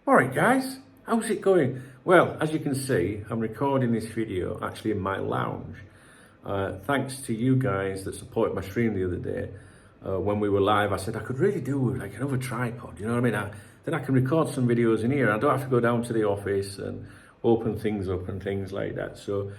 Alright guys, how's it going? Well, as you can see, I'm recording this video actually in my lounge. Thanks to you guys that supported my stream the other day. When we were live, I said I could really do like another tripod, you know what I mean? Then I can record some videos in here. I don't have to go down to the office and open things up and things like that. So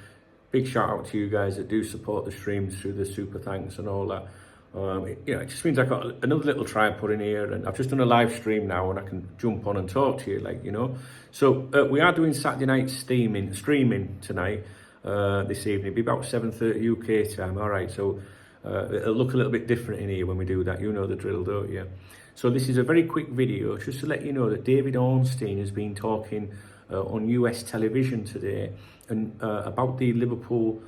big shout out to you guys that do support the streams through the super thanks and all that. It just means I've got another little tripod in here, and I've just done a live stream now and I can jump on and talk to you, So we are doing Saturday night streaming tonight, this evening. It'll be about 7:30 UK time, all right? So it'll look a little bit different in here when we do that. You know the drill, don't you? So this is a very quick video just to let you know that David Ornstein has been talking on US television today and about the Liverpool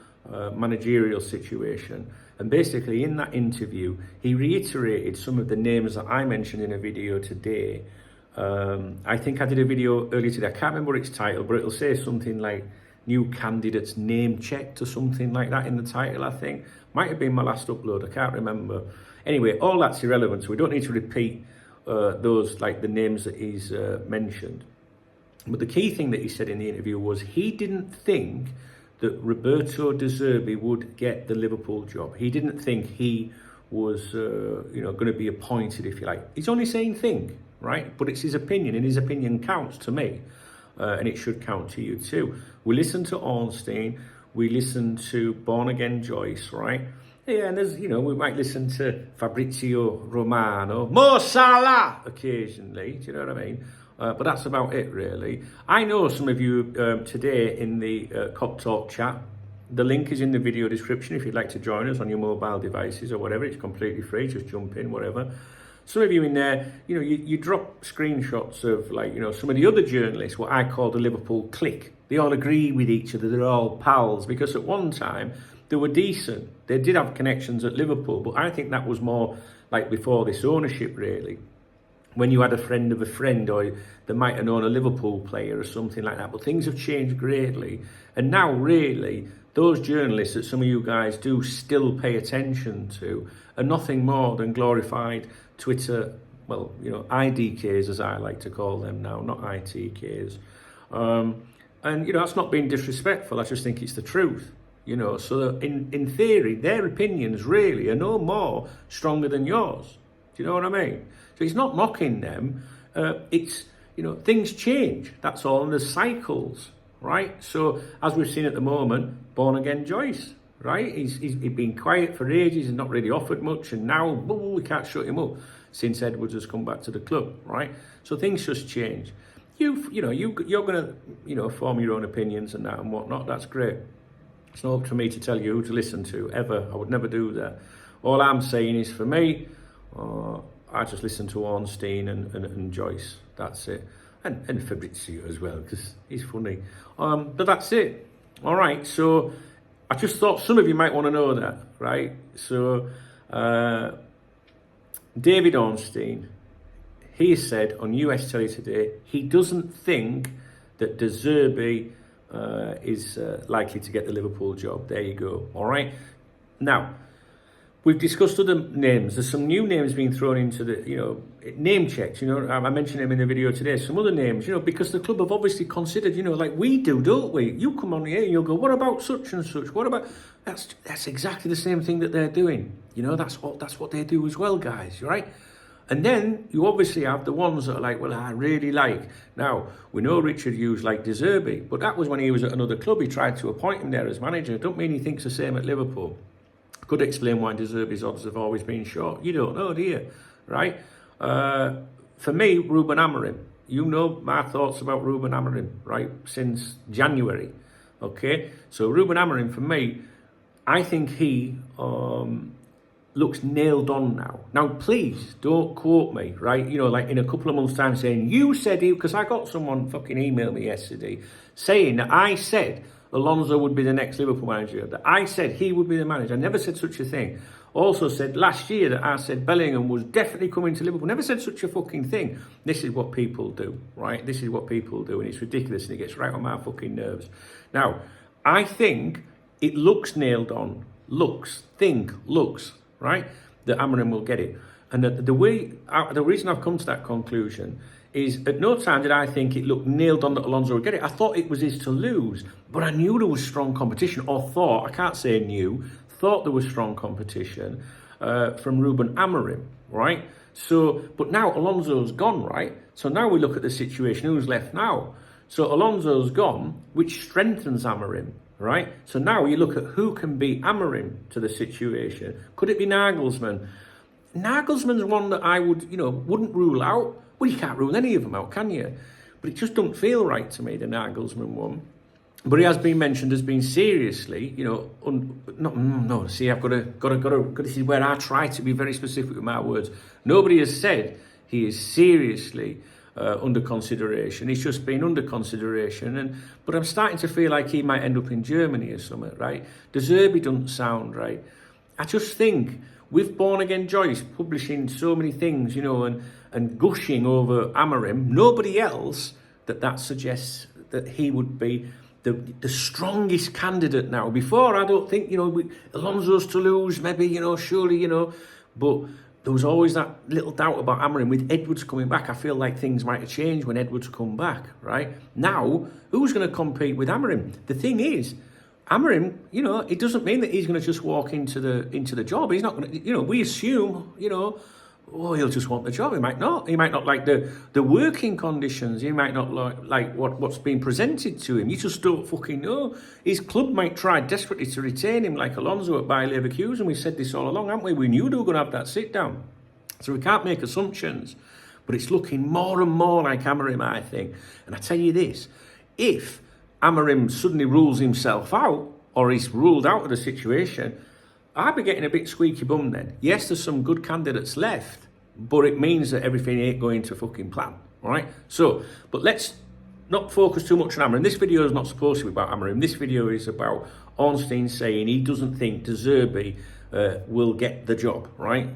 managerial situation. And basically in that interview, he reiterated some of the names that I mentioned in a video today. I think I did a video earlier today. I can't remember its title, but it'll say something like new candidates name checked or something like that in the title, I think. Might have been my last upload, I can't remember. Anyway, all that's irrelevant, so we don't need to repeat those, like the names that he's mentioned. But the key thing that he said in the interview was he didn't think that Roberto De Zerbi would get the Liverpool job. He didn't think he was, going to be appointed, if you like. He's only saying think, right? But it's his opinion, and his opinion counts to me, and it should count to you too. We listened to Ornstein, we listened to Born Again Joyce, right? Yeah, and there's, we might listen to Fabrizio Romano, Mo Salah occasionally, do you know what I mean? But that's about it, really. I know some of you today in the Cop Talk chat. The link is in the video description if you'd like to join us on your mobile devices or whatever. It's completely free. Just jump in, whatever. Some of you in there, you drop screenshots of, some of the other journalists, what I call the Liverpool clique. They all agree with each other. They're all pals. Because at one time, they were decent. They did have connections at Liverpool. But I think that was more like before this ownership, really. When you had a friend of a friend, or they might have known a Liverpool player or something like that. But things have changed greatly. And now, really, those journalists that some of you guys do still pay attention to are nothing more than glorified Twitter, IDKs, as I like to call them now, not ITKs. That's not being disrespectful. I just think it's the truth. So in theory, their opinions really are no more stronger than yours. Do you know what I mean? So it's not mocking them. It's, things change. That's all. And there's cycles, right? So as we've seen at the moment, Born Again Joyce, right? He's been quiet for ages and not really offered much. And now, we can't shut him up since Edwards has come back to the club, right? So things just change. You're going to, form your own opinions and that and whatnot. That's great. It's not up to me to tell you who to listen to, ever. I would never do that. All I'm saying is, for me, I just listen to Ornstein and Joyce. That's it. And Fabrizio as well, because he's funny. But that's it. All right, so I just thought some of you might want to know that, right? So David Ornstein, he said on US telly today, he doesn't think that De Zerbi is likely to get the Liverpool job. There you go. All right. Now, we've discussed other names. There's some new names being thrown into the, name checks. I mentioned them in the video today. Some other names, because the club have obviously considered, like we do, don't we? You come on here and you'll go, what about such and such? What about... That's exactly the same thing that they're doing. That's what they do as well, guys, right? And then you obviously have the ones that are like, well, I really like. Now, we know Richard Hughes liked De Zerbi, but that was when he was at another club. He tried to appoint him there as manager. Don't mean he thinks the same at Liverpool. Could explain why De Zerbi's odds have always been short. You don't know, do you? Right? For me, Ruben Amorim. You know my thoughts about Ruben Amorim, right? Since January. Okay? So Ruben Amorim, for me, I think he looks nailed on now. Now, please don't quote me, right? Like in a couple of months' time saying, you said he... Because I got someone fucking email me yesterday saying that I said Alonso would be the next Liverpool manager, that I said he would be the manager. I never said such a thing. Also said last year that I said Bellingham was definitely coming to Liverpool. Never said such a fucking thing. This is what people do, right? This is what people do, and it's ridiculous, and it gets right on my fucking nerves. Now, I think it looks nailed on. Looks, right? That Amorim will get it. And the reason I've come to that conclusion is at no time did I think it looked nailed on that Alonso would get it. I thought it was his to lose, but I knew there was strong competition, or thought, I can't say knew, thought there was strong competition from Ruben Amorim, right? So, but now Alonso's gone, right? So now we look at the situation, who's left now? So Alonso's gone, which strengthens Amorim, right? So now you look at who can beat Amorim to the situation. Could it be Nagelsmann? Nagelsmann's one that I would, wouldn't rule out. Well, you can't rule any of them out, can you? But it just don't feel right to me, the Nagelsmann one. But he has been mentioned as being seriously, see, I've got to, this is where I try to be very specific with my words. Nobody has said he is seriously under consideration. He's just been under consideration. But I'm starting to feel like he might end up in Germany or something, right? Derbi doesn't sound right. I just think with Born Again Joyce publishing so many things, and gushing over Amorim, nobody else that suggests that he would be the strongest candidate now. Before, I don't think, Alonso's to lose, maybe, surely, but there was always that little doubt about Amorim. With Edwards coming back, I feel like things might have changed when Edwards come back, right? Now, who's going to compete with Amorim? The thing is, Amorim, it doesn't mean that he's going to just walk into the job. He's not going to, we assume, he'll just want the job. He might not. He might not like the working conditions. He might not like what's being presented to him. You just don't fucking know. His club might try desperately to retain him, like Alonso at Bayer Leverkusen. And we said this all along, haven't we? We knew they were going to have that sit down. So we can't make assumptions. But it's looking more and more like Amorim, I think. And I tell you this, if Amorim suddenly rules himself out, or he's ruled out of the situation, I'd be getting a bit squeaky bum then. Yes, there's some good candidates left, but it means that everything ain't going to fucking plan, all right? So, but let's not focus too much on Amorim. This video is not supposed to be about Amorim. This video is about Ornstein saying he doesn't think Derbi will get the job, right?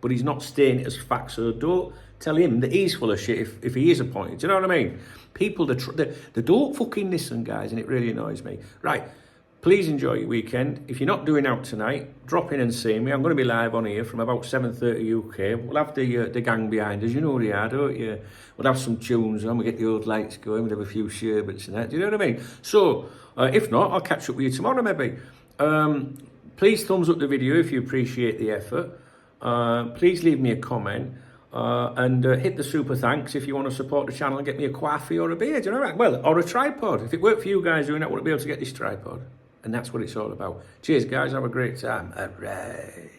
But he's not stating it as fact, so don't tell him that he's full of shit if he is appointed. Do you know what I mean? People, they don't fucking listen, guys, and it really annoys me. Right. Please enjoy your weekend. If you're not doing out tonight, drop in and see me. I'm going to be live on here from about 7:30 UK. We'll have the gang behind us. You know they are, don't you? We'll have some tunes on. We'll get the old lights going. We'll have a few sherbets and that. Do you know what I mean? So, if not, I'll catch up with you tomorrow maybe. Please thumbs up the video if you appreciate the effort. Please leave me a comment. And hit the super thanks if you want to support the channel and get me a coffee or a beer. Do you know what? Well, or a tripod. If it worked for you guys doing that, wouldn't be able to get this tripod. And that's what it's all about. Cheers, guys. Have a great time. All right.